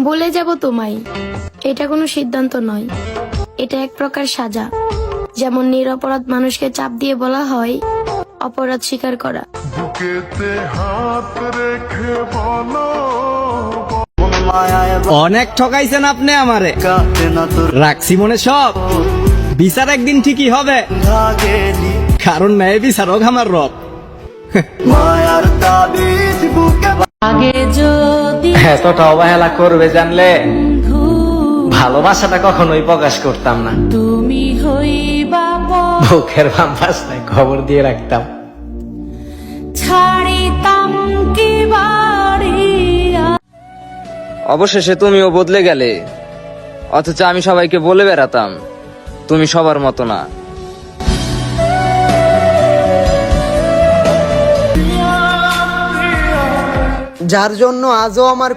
বলে যাব তোমায়, এটা কোনো সিদ্ধান্ত নয়, এটা এক প্রকার সাজা। যেমন নিরপরাধ মানুষকে চাপ দিয়ে বলা হয় অপরাধ স্বীকার করা। বুকেতে হাত রেখে বলো অনেক ঠকাইছেন আপনি আমারে, রাখছি মনে সব। বিচার একদিন ঠিকই হবে, কারণ ন্যায় বিচারক আমার রব। এতটা অবহেলা করবে জানলে ভালোবাসাটা কখনোই প্রকাশ করতাম না। তুমি হইবা বুকের বাম পাশটায় খবর দিয়ে রাখতাম। ছাড়িতাম কি বাড়িয়া। অবশেষে তুমিও বদলে গেলে, অথচ আমি সবাইকে বলে বেড়াতাম তুমি সবার মতো না। যার জন্য আজও আমার